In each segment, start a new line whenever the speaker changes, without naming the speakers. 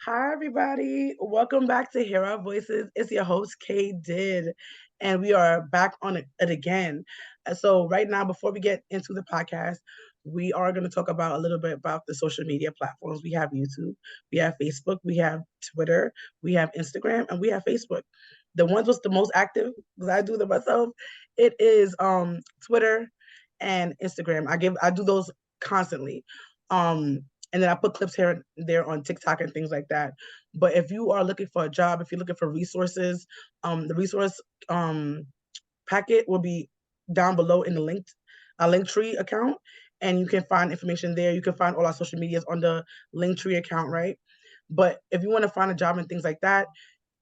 Hi, everybody. Welcome back to Hear Our Voices. It's your host, Kay Did, and we are back on it again. So, right now, before we get into the podcast, we are going to talk about a little bit about the social media platforms. We have YouTube, we have Facebook, we have Twitter, we have Instagram, and we have Facebook. The ones was the most active because I do them myself. It is Twitter and Instagram. I do those constantly. Um, and then I put clips here and there on TikTok and things like that. But if you are looking for a job, if you're looking for resources, the resource packet will be down below in the Linktree account, and you can find information there. You can find all our social medias on the Linktree account, right? But if you want to find a job and things like that,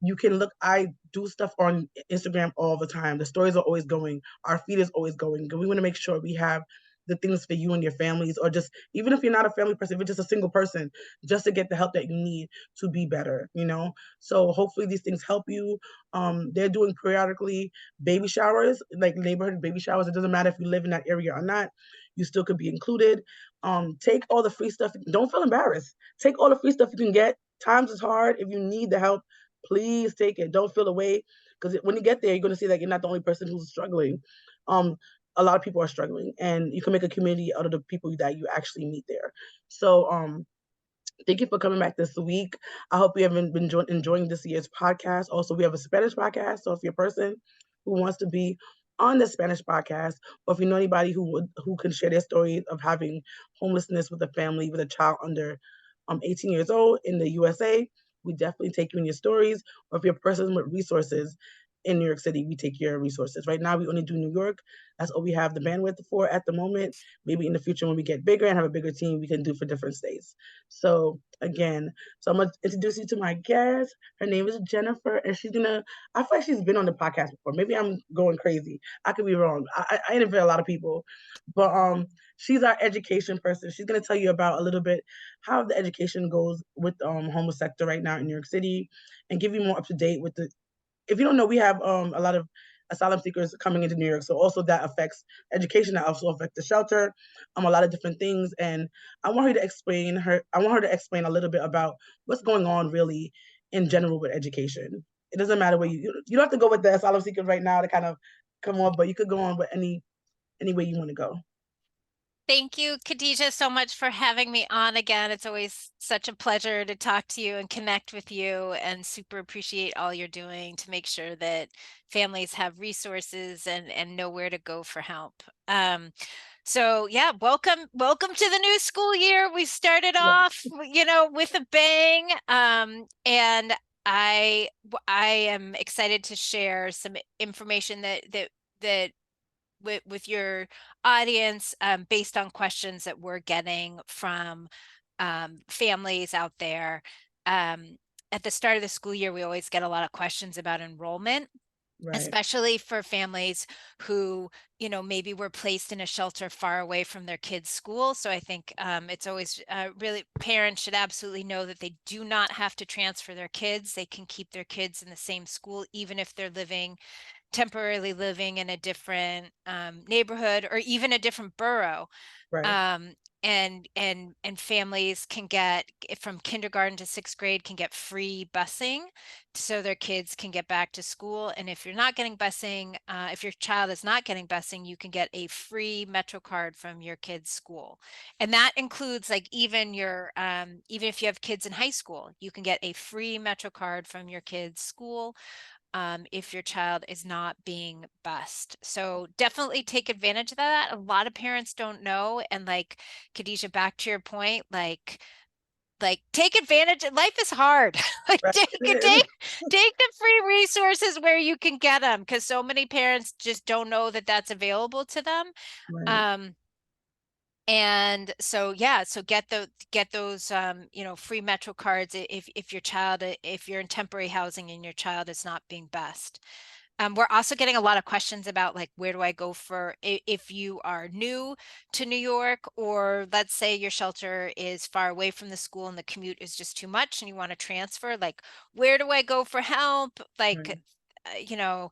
you can look. I do stuff on Instagram all the time. The stories are always going. Our feed is always going. We want to make sure we have the things for you and your families, or just even if you're not a family person, if you're just a single person, just to get the help that you need to be better. So hopefully these things help you. They're doing periodically baby showers, like neighborhood baby showers. It doesn't matter if you live in that area or not, you still could be included. Take all the free stuff. Don't feel embarrassed. Take all the free stuff you can get. Times is hard. If you need the help, please take it. Don't feel away, because when you get there, you're going to see that you're not the only person who's struggling. Um, a lot of people are struggling, and you can make a community out of the people that you actually meet there. So, thank you for coming back this week. I hope you have been enjoying this year's podcast. Also, we have a Spanish podcast. So if you're a person who wants to be on the Spanish podcast, or if you know anybody who can share their story of having homelessness with a family with a child under 18 years old in the USA, we definitely take you in your stories. Or if you're a person with resources in New York City, we take your resources. Right now, we only do New York. That's all we have the bandwidth for at the moment. Maybe in the future, when we get bigger and have a bigger team, we can do for different states. So again, I'm gonna introduce you to my guest. Her name is Jennifer, and I feel like she's been on the podcast before. Maybe I'm going crazy. I could be wrong. I interview a lot of people, but she's our education person. She's gonna tell you about a little bit how the education goes with homeless sector right now in New York City, and give you more up to date with the. If you don't know, we have a lot of asylum seekers coming into New York. So also that affects education, that also affects the shelter, a lot of different things. And I want her to explain a little bit about what's going on really in general with education. It doesn't matter where you don't have to go with the asylum seekers right now to kind of come on, but you could go on with any way you want to go.
Thank you, Khadijah, so much for having me on again. It's always such a pleasure to talk to you and connect with you, and super appreciate all you're doing to make sure that families have resources and know where to go for help. So yeah, welcome to the new school year. We started
Yeah.
off, with a bang. And I am excited to share some information that with your audience, based on questions that we're getting from families out there. At the start of the school year, we always get a lot of questions about enrollment,
Right.
especially for families who, maybe were placed in a shelter far away from their kids' school. So I think it's always really, parents should absolutely know that they do not have to transfer their kids. They can keep their kids in the same school, even if they're temporarily living in a different neighborhood or even a different borough.
Right.
Um, and families can get, from kindergarten to sixth grade, can get free busing so their kids can get back to school. And if you're not getting busing, if your child is not getting busing, you can get a free Metro card from your kid's school. And that includes, like, even even if you have kids in high school, you can get a free Metro card from your kid's school, if your child is not being bused. So definitely take advantage of that. A lot of parents don't know. And, like, Khadijah, back to your point, like take advantage. Life is hard. Like,
Right.
take
It is.
take the free resources where you can get them, because so many parents just don't know that that's available to them.
Right.
Um, and so, yeah, so get those free Metro cards if your child, if you're in temporary housing and your child is not being bused. We're also getting a lot of questions about, like, where do I go for, if you are new to New York, or let's say your shelter is far away from the school and the commute is just too much and you want to transfer, like, where do I go for help? Like,
Right.
you know,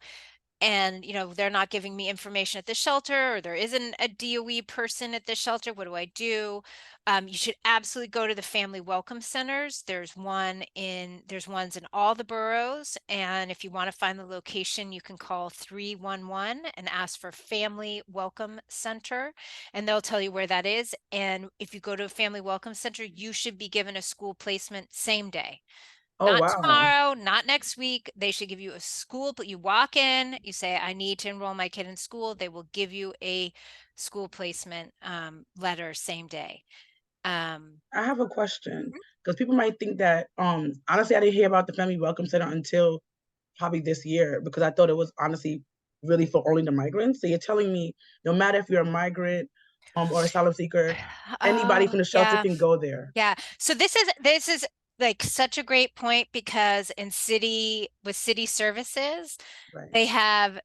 and they're not giving me information at the shelter, or there isn't a DOE person at the shelter. What do I do? You should absolutely go to the family welcome centers. There's ones in all the boroughs, and if you want to find the location, you can call 311 and ask for Family Welcome Center, and they'll tell you where that is. And if you go to a family welcome center, you should be given a school placement same day.
Oh,
Not
wow.
tomorrow, not next week. They should give you a school, but you walk in, you say, I need to enroll my kid in school. They will give you a school placement letter same day.
I have a question because people might think that, honestly, I didn't hear about the Family Welcome Center until probably this year because I thought it was honestly really for only the migrants. So you're telling me no matter if you're a migrant or asylum seeker, anybody from the shelter
Yeah,
can go there.
yeah. So this is like such a great point, because with city services,
Right,
they have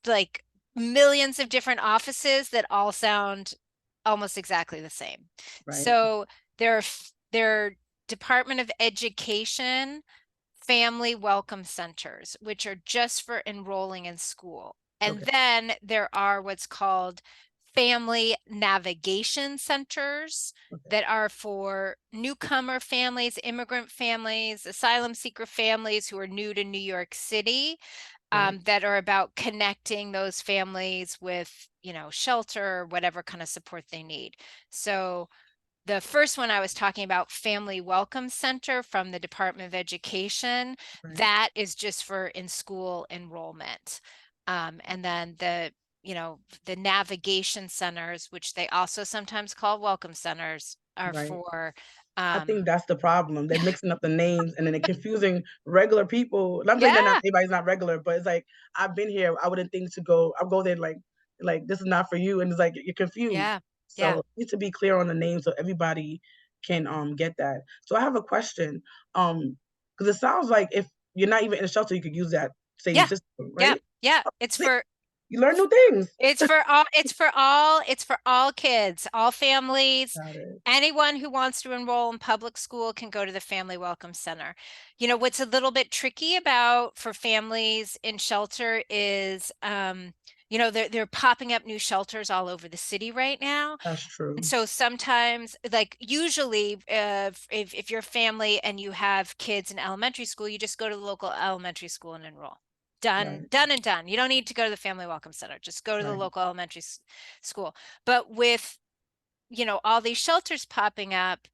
like millions of different offices that all sound almost exactly the same.
right,
So there are Department of Education family welcome centers, which are just for enrolling in school. And
okay,
then there are what's called family navigation centers
okay,
that are for newcomer families, immigrant families, asylum seeker families who are new to New York City,
right,
that are about connecting those families with, shelter or whatever kind of support they need. So the first one I was talking about, Family Welcome Center from the Department of Education,
right.
that is just for in-school enrollment. And then the navigation centers, which they also sometimes call welcome centers, are
Right.
for,
I
um,
think that's the problem. They're mixing up the names and then they're confusing regular people. And I'm saying that not
yeah,
everybody's not regular, but it's like I've been here. I wouldn't think to go. I'll go there like this is not for you, and it's like you're confused.
yeah, yeah,
So you need to be clear on the name so everybody can get that. So I have a question. Because it sounds like if you're not even in a shelter, you could use that same
yeah,
system,
yeah,
right?
yeah.
See, you learn new things.
It's for all kids, all families.
Got it.
Anyone who wants to enroll in public school can go to the Family Welcome Center. What's a little bit tricky about for families in shelter is, they're popping up new shelters all over the city right now.
That's
And
true.
so sometimes, like usually, if you're a family and you have kids in elementary school, you just go to the local elementary school and enroll. Done,
Right.
done and done. You don't need to go to the Family Welcome Center. Just go to the
Right.
local elementary school. But with, all these shelters popping up,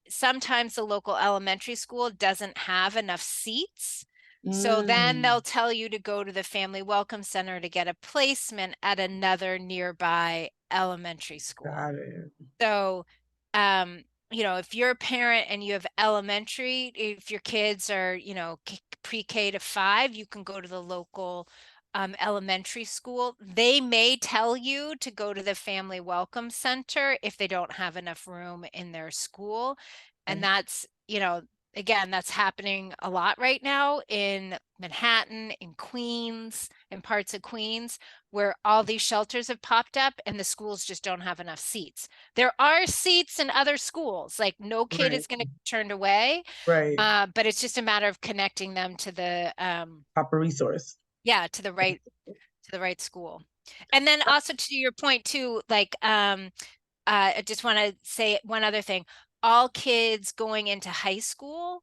sometimes the local elementary school doesn't have enough seats. So then
Mm,
they'll tell you to go to the Family Welcome Center to get a placement at another nearby elementary school.
got it.
So, if you're a parent and you have elementary, if your kids are, pre-K to 5, you can go to the local elementary school. They may tell you to go to the Family Welcome Center if they don't have enough room in their school. And
Okay.
that's, again, that's happening a lot right now in Manhattan, in Queens, in parts of Queens, where all these shelters have popped up and the schools just don't have enough seats. There are seats in other schools, like no kid
Right.
is going to be turned away,
Right.
but it's just a matter of connecting them to the
Proper resource.
yeah, to the right school. And then also to your point too, like I just want to say one other thing. All kids going into high school,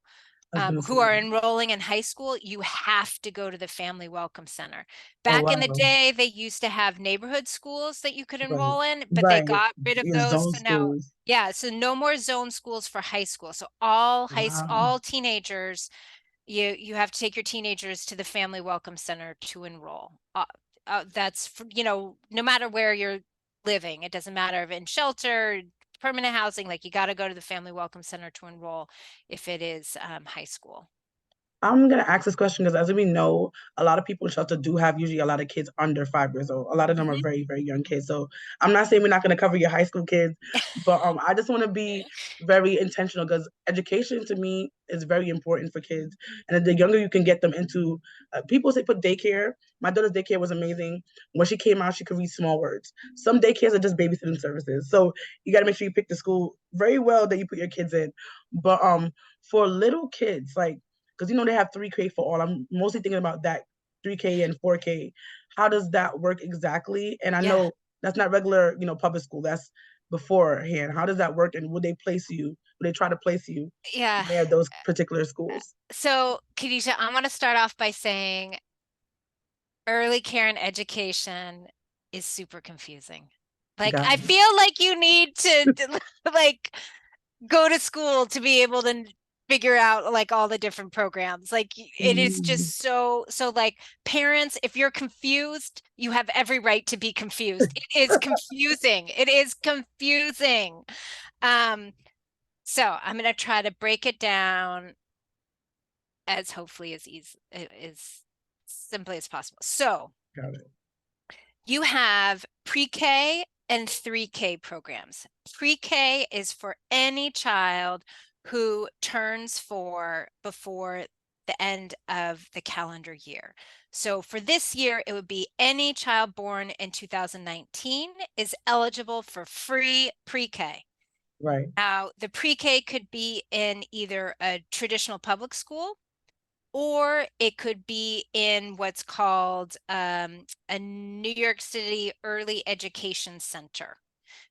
I was gonna
who
say.
are enrolling in high school, you have to go to the Family Welcome Center.
Oh,
Back in the
wow.
day, they used to have neighborhood schools that you could
Right.
enroll in, but they
Right.
got rid of
Your
those.
zone
So now,
schools.
yeah, so no more zone schools for high school. So
Wow.
all teenagers, you have to take your teenagers to the Family Welcome Center to enroll. That's for, no matter where you're living, it doesn't matter if in shelter, permanent housing, like you got to go to the Family Welcome Center to enroll if it is high school.
I'm gonna ask this question because as we know, a lot of people in shelter do have usually a lot of kids under 5 years old. A lot of them are
Mhm.
very, very young kids. So I'm not saying we're not gonna cover your high school kids, but I just want to be very intentional because education to me is very important for kids. And the younger you can get them into, people say put daycare. My daughter's daycare was amazing. When she came out, she could read small words. Some daycares are just babysitting services. So you got to make sure you pick the school very well that you put your kids in. But for little kids, like because they have 3K for all. I'm mostly thinking about that 3K and 4K. How does that work exactly? And I
Yeah.
know that's not regular, public school. That's beforehand. How does that work? And would they place you? Would they try to place you
Yeah.
near those particular schools?
So, Khadijah, I'm going to start off by saying early care and education is super confusing. Like,
Got
I
it.
feel like you need to like go to school to be able to figure out like all the different programs. Like it is
Mhm.
just so like parents, if you're confused, you have every right to be confused. It is confusing. It is confusing. So I'm going to try to break it down as hopefully as easy as simply as possible. So
Got it.
you have pre-K and 3K programs. Pre-K is for any child who turns 4 before the end of the calendar year. So for this year, it would be any child born in 2019 is eligible for free pre-K.
Right.
Now, the pre-K could be in either a traditional public school, or it could be in what's called a New York City Early Education Center,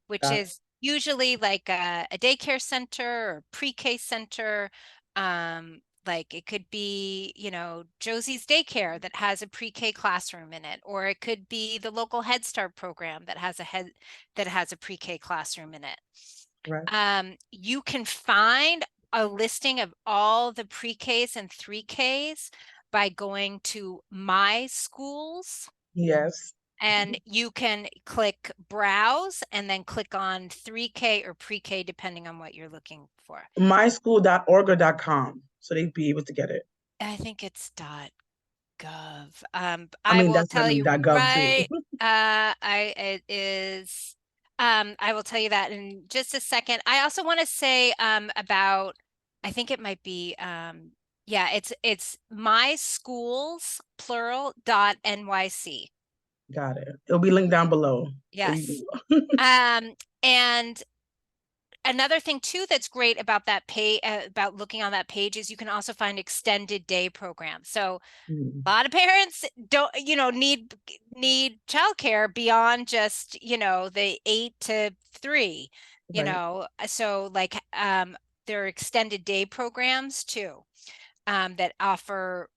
which
Got it.
is usually like a daycare center or pre-K center. Like it could be, Josie's Daycare that has a pre-K classroom in it, or it could be the local Head Start program that has a pre-K classroom in it.
Right.
You can find a listing of all the pre-Ks and 3Ks by going to My Schools,
Yes.
and you can click browse and then click on 3K or pre-K depending on what you're looking for.
Myschool.org or .com, so they'd be able to get it.
I think it's .gov.
I
I
mean,
will
that's I
tell
mean
you
.gov too.
right. It is. I will tell you that in just a second. I also want to say about. I think it might be. Yeah, it's my schools plural .nyc.
Got it. It'll be linked down below. So
Yes. And another thing too that's great about that about looking on that page is you can also find extended day programs. So
Mhm.
a lot of parents don't, need childcare beyond just, the 8 to 3,
Right.
so like there are extended day programs too, that offer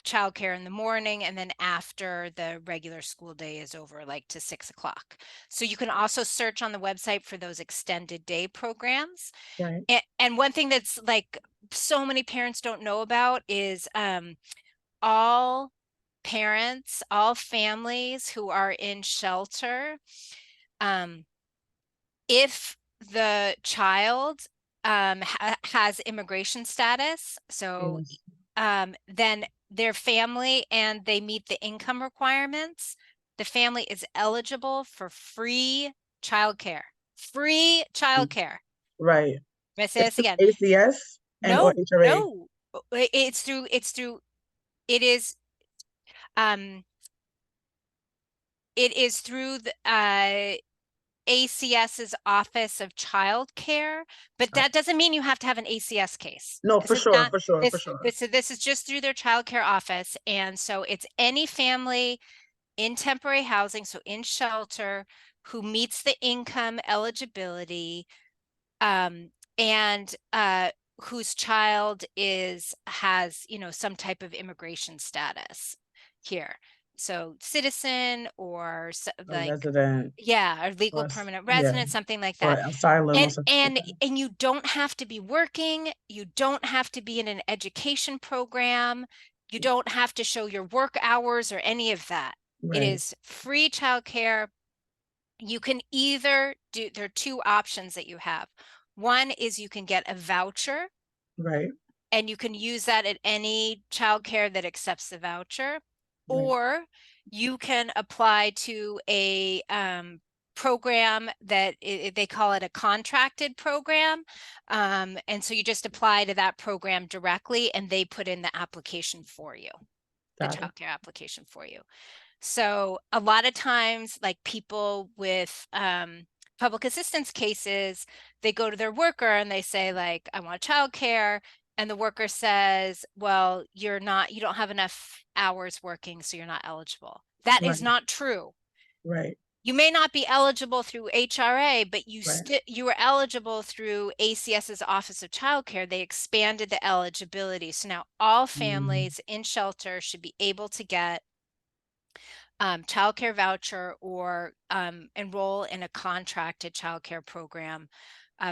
childcare in the morning and then after the regular school day is over, like to 6 o'clock. So you can also search on the website for those extended day programs.
Right.
And one thing that's like so many parents don't know about is all parents, all families who are in shelter, if the child has immigration status, so
Yes.
then their family and they meet the income requirements, the family is eligible for free childcare. Free childcare.
Right.
I'm gonna say
It's
this
through
again.
ACS and or
No,
HRA.
no. It is um it is through the ACS's Office of Child Care, but that doesn't mean you have to have an ACS case.
No,
This
for
is
sure,
not
for sure, for
this
sure.
this is just through their child care office. And so it's any family in temporary housing, so in shelter, who meets the income eligibility, and whose child has some type of immigration status here, so citizen or
A
like,
resident
yeah, or legal
or
permanent
yeah,
resident, something like
or
that.
asylum or
and
something like
and
that.
and you don't have to be working, you don't have to be in an education program, you don't have to show your work hours or any of that. It
Right,
is free childcare. You can either there are two options that you have. One is you can get a voucher,
right,
and you can use that at any childcare that accepts the voucher,
right.
or you can apply to a program that they call it a contracted program. And so you just apply to that program directly and they put in the application for you, the
Got it.
childcare application for you. So a lot of times, like people with public assistance cases, they go to their worker and they say like, I want childcare. and the worker says, well, you don't have enough hours working, so you're not eligible. That is
Right.
not true.
Right.
You may not be eligible through HRA, but
Right.
you were eligible through ACS's Office of Child Care. They expanded the eligibility. So now all
Mm.
families in shelter should be able to get child care voucher or enroll in a contracted child care program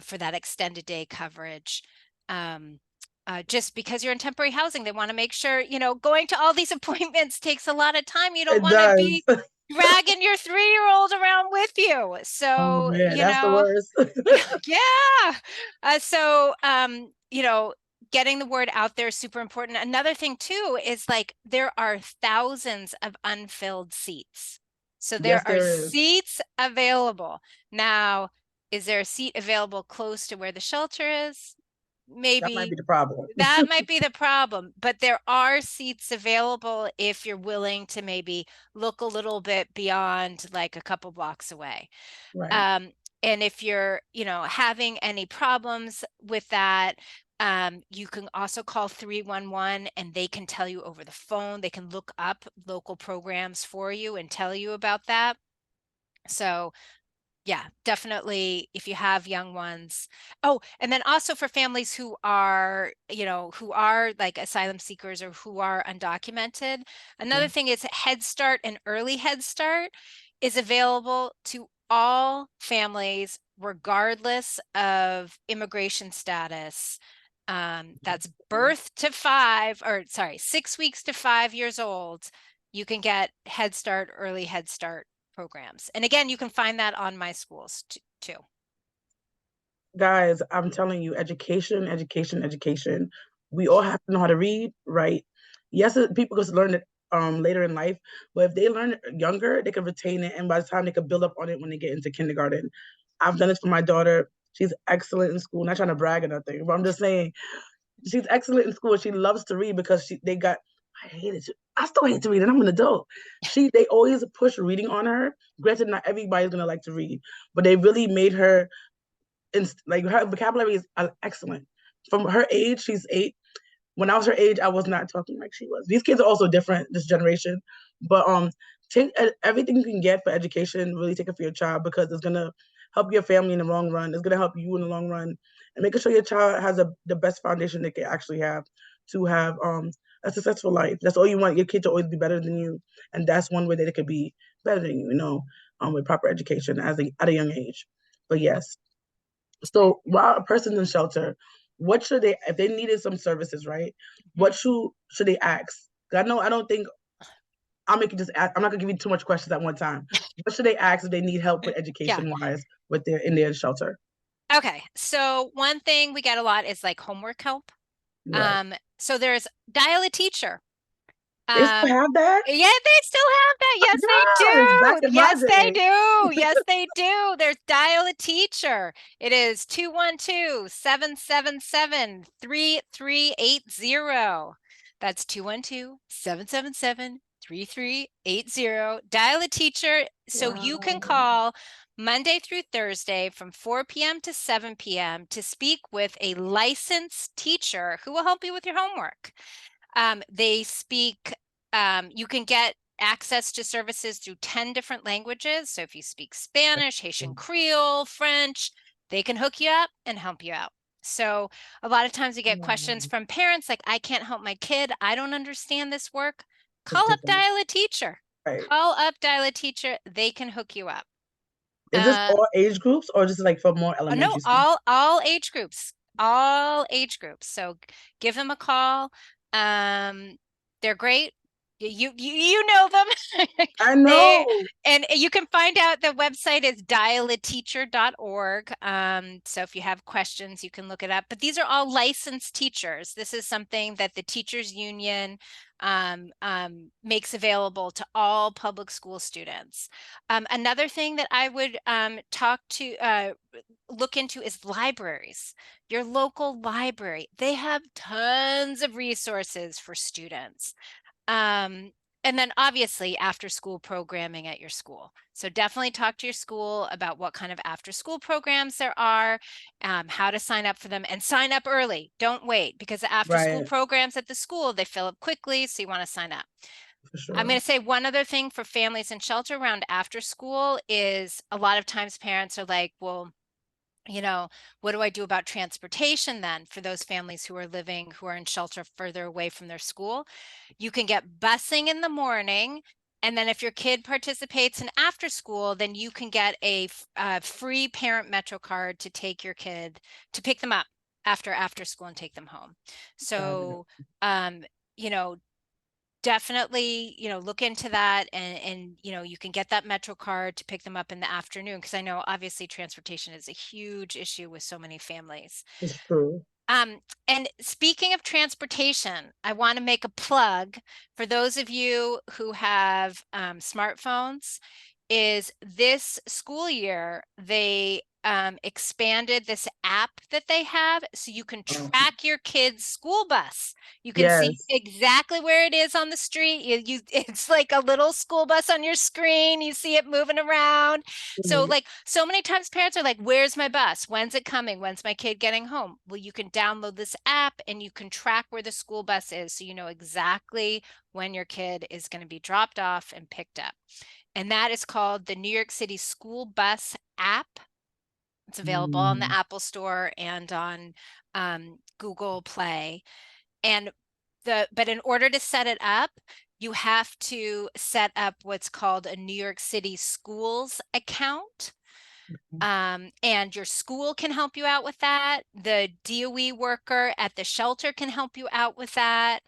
for that extended day coverage. Just because you're in temporary housing, they want to make sure, going to all these appointments takes a lot of time. You don't
It
want to
does.
be dragging your 3-year-old around with you.
Oh
So,
man, that's the worst.
yeah. So, getting the word out there is super important. Another thing too is like there are thousands of unfilled seats. So
Yes,
there are
there is.
seats available. Now, is there a seat available close to where the shelter is?
That might be
Maybe.
the problem.
That might be the problem, but there are seats available if you're willing to maybe look a little bit beyond like a couple blocks away.
Right.
Um, and if you're, having any problems with that, you can also call 311 and they can tell you over the phone. They can look up local programs for you and tell you about that. So yeah, definitely if you have young ones. Oh, and then also for families who are, who are like asylum seekers or who are undocumented. Another
Yeah.
thing is Head Start and Early Head Start is available to all families regardless of immigration status. That's birth to 6 weeks to 5 years old. You can get Head Start, Early Head Start programs. And again, you can find that on my schools too.
Guys, I'm telling you, education, education, education. We all have to know how to read, write. Yes, people just learn it later in life, but if they learn it younger, they can retain it, and by the time they can build up on it when they get into kindergarten. I've done this for my daughter. She's excellent in school. Not trying to brag or nothing, but I'm just saying she's excellent in school. She loves to read because they got. I hate it. I still hate to read, and I'm an adult. They always push reading on her. Granted, not everybody's gonna like to read, but they really made her like her vocabulary is excellent. From her age, she's 8. When I was her age, I was not talking like she was. These kids are also different, this generation. But take everything you can get for education, really take it for your child because it's gonna help your family in the long run. It's gonna help you in the long run, and making sure your child has the best foundation they can actually have to have a successful life. That's all you want. Your kid to always be better than you, and that's one way that it could be better than you. With proper education at a young age. But yes, so while a person's in shelter, what should they, if they needed some services, right? What should they ask? I don't think I'll make you just ask. I'm not gonna give you too much questions at one time. What should they ask if they need help with
Yeah.
education wise with in their shelter?
Okay. So one thing we get a lot is like homework help.
Right.
So there's Dial a Teacher.
They still
Um,
have that?
yeah, they still have that. Yes, they
Yes, back
do.
in my
Yes, they
day.
do. Yes, they do. There's Dial a Teacher. It is 212-777-3380. That's 212-777-3380. Dial a Teacher. So you can
Wow.
call Monday through Thursday from 4 p.m. to 7 p.m. to speak with a licensed teacher who will help you with your homework. They speak, you can get access to services through 10 different languages. So if you speak Spanish, Haitian Creole, French, they can hook you up and help you out. So a lot of times we get questions
Wow.
from parents like, I can't help my kid. I don't understand this work.
It's
Call up
different.
Dial a Teacher.
Right.
Call up Dial a Teacher. They can hook you up.
Is this
Uh,
all age groups or just like for more
no,
elementary school?
all age groups, all age groups. So give them a call. They're great. You know them.
I
They
know.
and you can find out the website is dialateacher.org. So if you have questions, you can look it up. But these are all licensed teachers. This is something that the teachers union makes available to all public school students. Another thing that I would look into is libraries. Your local library. They have tons of resources for students. And then obviously after school programming at your school. So definitely talk to your school about what kind of after school programs there are, how to sign up for them, and sign up early. Don't wait, because the after school
Right.
programs at the school, they fill up quickly. So you want to sign up.
For
I'm
sure.
going to say one other thing for families in shelter around after school is a lot of times parents are like, well, what do I do about transportation then for those families who are in shelter further away from their school? You can get busing in the morning. And then if your kid participates in after school, then you can get a free parent Metro card to take your kid to pick them up after school and take them home. So, um, you know, definitely, look into that, and you can get that Metro card to pick them up in the afternoon, because I know obviously transportation is a huge issue with so many families.
It's true.
And speaking of transportation, I want to make a plug for those of you who have smartphones. Is this school year they expanded this app that they have, so you can
Um,
track your kid's school bus. You can see
yes.
exactly where it is on the street. It's like a little school bus on your screen. You see it moving around. So
Mhm.
like so many times parents are like, where's my bus? When's it coming? When's my kid getting home? Well, you can download this app and you can track where the school bus is, so you know exactly when your kid is going to be dropped off and picked up. And that is called the New York City School Bus app. It's available on the
Mm.
Apple Store and on Google Play. And but in order to set it up, you have to set up what's called a New York City Schools account. And your school can help you out with that. The DOE worker at the shelter can help you out with that.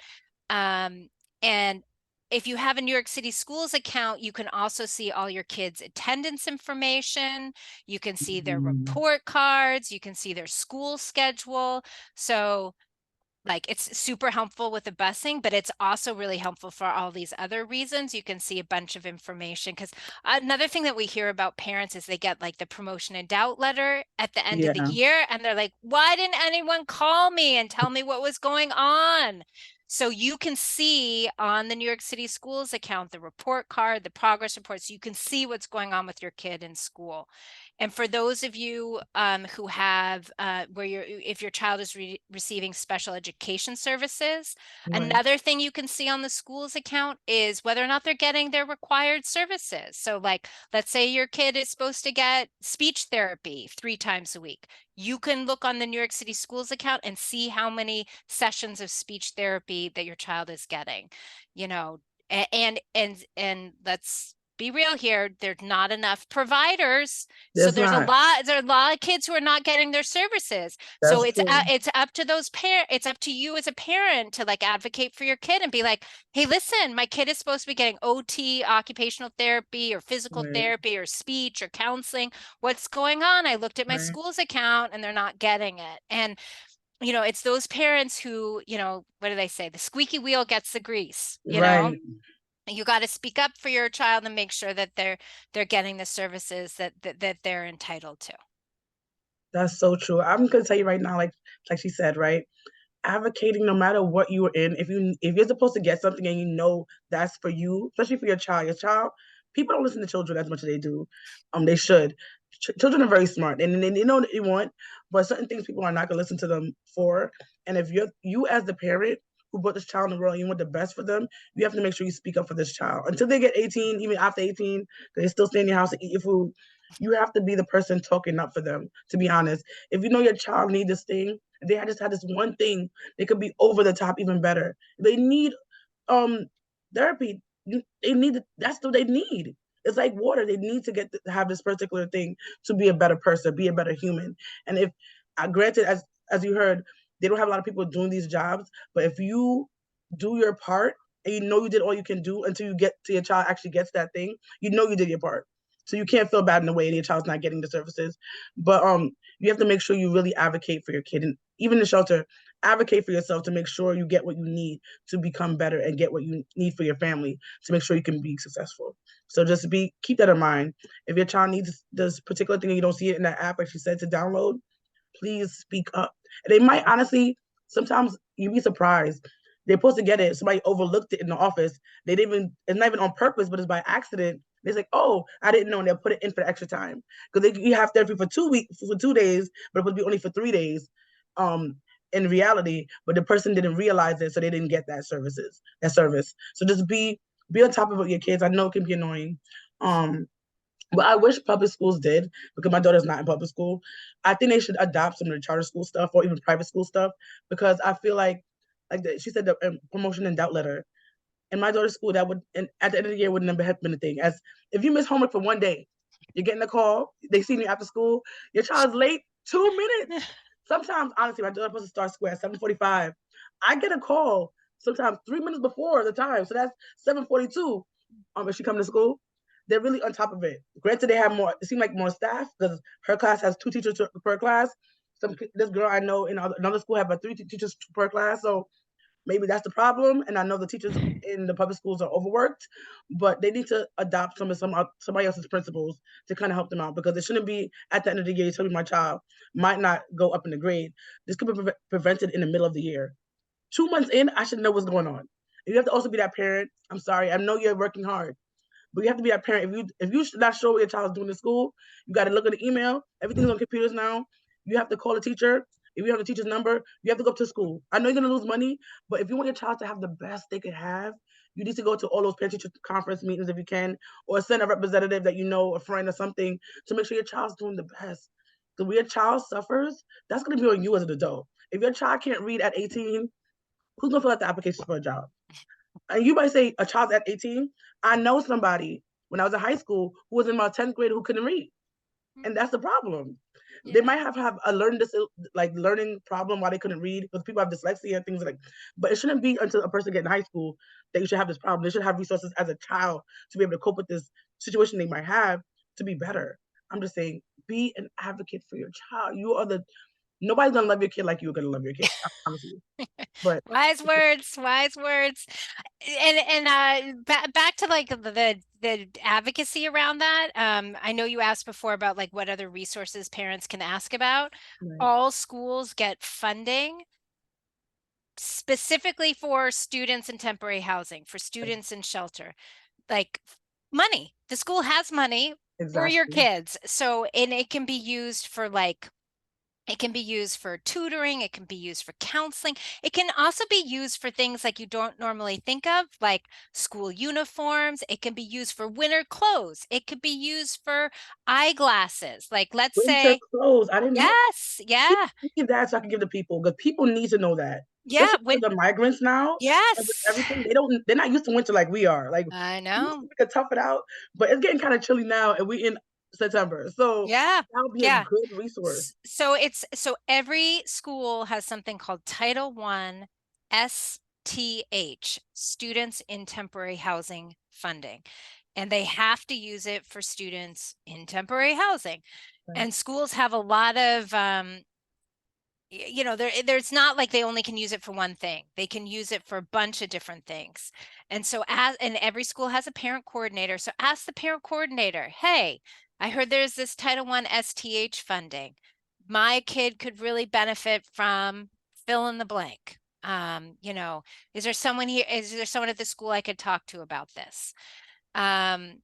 And if you have a New York City Schools account, you can also see all your kids' attendance information. You can see their
Mm.
report cards. You can see their school schedule. So like it's super helpful with the busing, but it's also really helpful for all these other reasons. You can see a bunch of information, because another thing that we hear about parents is they get like the promotion and doubt letter at the end of the
Yeah.
year, and they're like, why didn't anyone call me and tell me what was going on? So you can see on the New York City Schools account the report card, the progress reports. You can see what's going on with your kid in school. And for those of you who have if your child is receiving special education services,
Right.
another thing you can see on the school's account is whether or not they're getting their required services. So like, let's say your kid is supposed to get speech therapy 3 times a week. You can look on the New York City Schools account and see how many sessions of speech therapy that your child is getting, you know, and let's be real here, there's not enough providers. So
There's not.
there are a lot of kids who are not getting their services. So
That's true.
it's up to those parents, it's up to you as a parent to like advocate for your kid and be like, hey, listen, my kid is supposed to be getting OT, occupational therapy, or physical
Right.
therapy, or speech, or counseling. What's going on? I looked at my
Right.
school's account and they're not getting it. And it's those parents who, what do they say? The squeaky wheel gets the grease,
Right.
you got to speak up for your child and make sure that they're getting the services that they're entitled to.
That's so true. I'm gonna tell you right now, like she said, right? Advocating no matter what you are in, if you're supposed to get something and you know that's for you, especially for your child. Your child, people don't listen to children as much as they do. They should. Children are very smart and they know what they want, but certain things people are not gonna listen to them for. And if you as the parent who brought this child in the world and you want the best for them, you have to make sure you speak up for this child until they get 18, even after 18, they still stay in your house and eat your food. You have to be the person talking up for them. To be honest, if you know your child needs this thing, they just had this one thing, they could be over the top even better. They need um therapy. They need that's what they need. It's like water. They need to have this particular thing to be a better person, be a better human. And if granted, as you heard, they don't have a lot of people doing these jobs, but if you do your part and you know you did all you can do until you get to your child actually gets that thing, you know you did your part. So you can't feel bad in a way that your child's not getting the services. But you have to make sure you really advocate for your kid. And even in the shelter, advocate for yourself to make sure you get what you need to become better and get what you need for your family to make sure you can be successful. So just keep that in mind. If your child needs this particular thing and you don't see it in that app, like she said, to download, please speak up. And they might honestly, sometimes you'd be surprised. They're supposed to get it. Somebody overlooked it in the office. They didn't even, it's not even on purpose, but it's by accident. It's like, oh, I didn't know, and they'll put it in for the extra time. Because you have therapy for 2 weeks, for 2 days, but it would be only for 3 days. Um, in reality, but the person didn't realize it, so they didn't get that service. So just be on top of your kids. I know it can be annoying. Um, but I wish public schools did, because my daughter's not in public school. I think they should adopt some of the charter school stuff or even private school stuff, because I feel she said, the promotion and doubt letter in my daughter's school, that would, and at the end of the year, would never have been a thing. As if you miss homework for 1 day, you're getting a call. They see you after school. Your child's late 2 minutes. Sometimes, honestly, my daughter's supposed to start school at 7:45. I get a call sometimes 3 minutes before the time, so that's 7:42. If she come to school, they're really on top of it. Granted, they have more. It seems like more staff, because her class has 2 teachers per class. This girl I know in another school have 3 teachers per class, so maybe that's the problem. And I know the teachers in the public schools are overworked, but they need to adopt somebody else's principles to kind of help them out, because it shouldn't be at the end of the year you tell me my child might not go up in the grade. This could be prevented in the middle of the year. 2 months in, I should know what's going on. And you have to also be that parent. I'm sorry, I know you're working hard, but you have to be that parent. If you not sure what your child's doing in school, you got to look at the email. Everything's on computers now. You have to call the teacher. If you have the teacher's number, you have to go up to school. I know you're gonna lose money, but if you want your child to have the best they could have, you need to go to all those parent-teacher conference meetings if you can, or send a representative that you know, a friend or something, to make sure your child's doing the best. Because when your child suffers, that's gonna be on you as an adult. If your child can't read at 18, who's gonna fill out the application for a job? And you might say a child at 18. I know somebody when I was in high school who was in my 10th grade who couldn't read. And that's the problem. They
Yeah.
might have a learning problem why they couldn't read, because people have dyslexia and things like. But it shouldn't be until a person gets in high school that you should have this problem. They should have resources as a child to be able to cope with this situation they might have, to be better. I'm just saying, be an advocate for your child. Nobody's gonna love your kid like you're gonna love your kid. I promise you. But
Wise words, wise words. Back to like the advocacy around that. I know you asked before about like what other resources parents can ask about.
right,
All schools get funding specifically for students in temporary housing, for students in shelter, like money. The school has money for your
exactly.
kids. So, and it can be used for like, it can be used for tutoring. It can be used for counseling. It can also be used for things like you don't normally think of, like school uniforms. It can be used for winter clothes. It could be used for eyeglasses. Like, let's
Winter
say,
clothes. I didn't know.
yes,
See,
yeah,
I need that so I can give to people, because people need to know that,
yeah,
especially with the migrants now and with
yes,
everything. They're not used to winter like we are. Like
I
we
know.
can tough it out, but it's getting kind of chilly now, and we in September, so
Yeah,
that would be a
yeah.
good resource.
So every school has something called Title I STH, Students in Temporary Housing Funding, and they have to use it for students in temporary housing.
Right.
And schools have a lot of there's not like they only can use it for one thing. They can use it for a bunch of different things. And so and every school has a parent coordinator. So ask the parent coordinator, hey, I heard there's this Title I STH funding. My kid could really benefit from fill in the blank. Is there someone here? Is there someone at the school I could talk to about this? I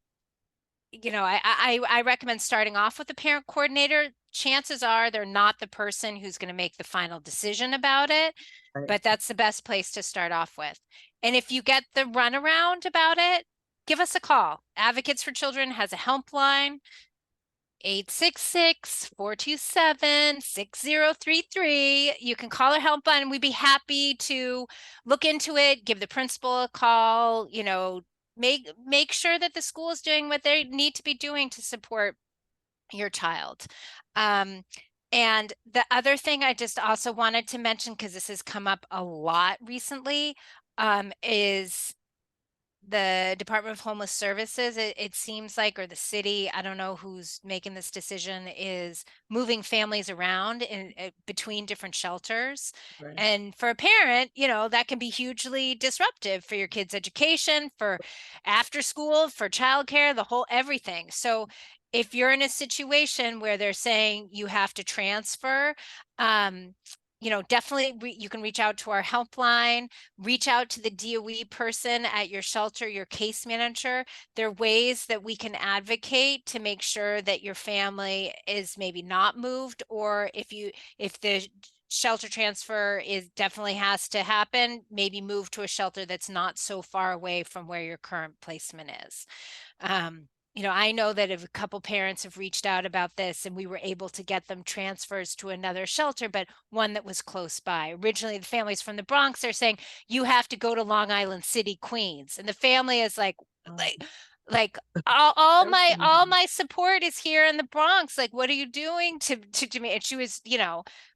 recommend starting off with the parent coordinator. Chances are they're not the person who's going to make the final decision about it,
Right.
but that's the best place to start off with. And if you get the runaround about it, give us a call. Advocates for Children has a helpline, 866-427-6033. You can call our helpline and we'd be happy to look into it, give the principal a call, make sure that the school is doing what they need to be doing to support your child. And the other thing I just also wanted to mention, because this has come up a lot recently, is the Department of Homeless Services, it seems like, or the city, I don't know who's making this decision, is moving families around in between different shelters.
Right.
And for a parent, that can be hugely disruptive for your kid's education, for after school, for childcare, the whole everything. So if you're in a situation where they're saying you have to transfer, definitely you can reach out to our helpline, reach out to the DOE person at your shelter, your case manager. There are ways that we can advocate to make sure that your family is maybe not moved, or if the shelter transfer is definitely has to happen, maybe move to a shelter that's not so far away from where your current placement is. I know that if a couple parents have reached out about this and we were able to get them transfers to another shelter, but one that was close by. Originally, the families from the Bronx are saying, you have to go to Long Island City, Queens. And the family is
Wow.
like, like all
That's
all
crazy.
my support is here in the Bronx. Like, what are you doing to me? And she was,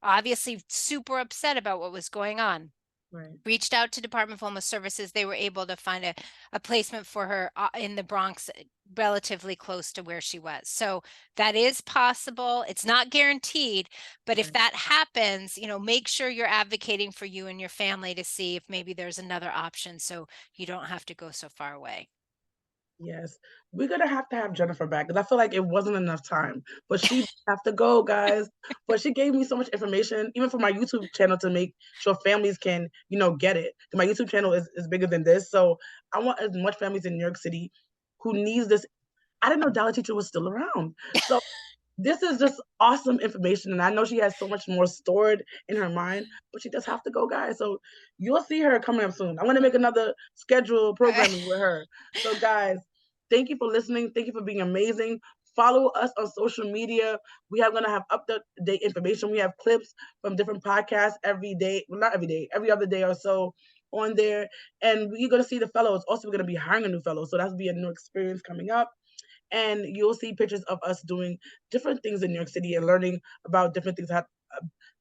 obviously super upset about what was going on.
Right.
Reached out to Department of Homeless Services. They were able to find a placement for her in the Bronx, relatively close to where she was. So that is possible. It's not guaranteed, but if
Right.
that happens, make sure you're advocating for you and your family to see if maybe there's another option so you don't have to go so far away.
Yes, we're gonna have to have Jennifer back because I feel like it wasn't enough time, but she have to go, guys. But she gave me so much information, even for my YouTube channel, to make sure families can, get it. My YouTube channel is bigger than this, so I want as much families in New York City who needs this. I didn't know Dollar Teacher was still around, so this is just awesome information, and I know she has so much more stored in her mind, but she does have to go, guys. So you'll see her coming up soon. I'm gonna make another schedule programming with her. So, guys, thank you for listening. Thank you for being amazing. Follow us on social media. We are gonna have up-to-date information. We have clips from different podcasts every day. Well, not every day, every other day or so on there. And we're gonna see the fellows. Also, we're gonna be hiring a new fellow. So that'll be a new experience coming up, and you'll see pictures of us doing different things in New York City and learning about different things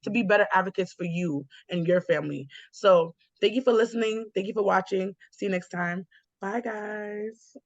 to be better advocates for you and your family. So thank you for listening. Thank you for watching. See you next time. Bye, guys.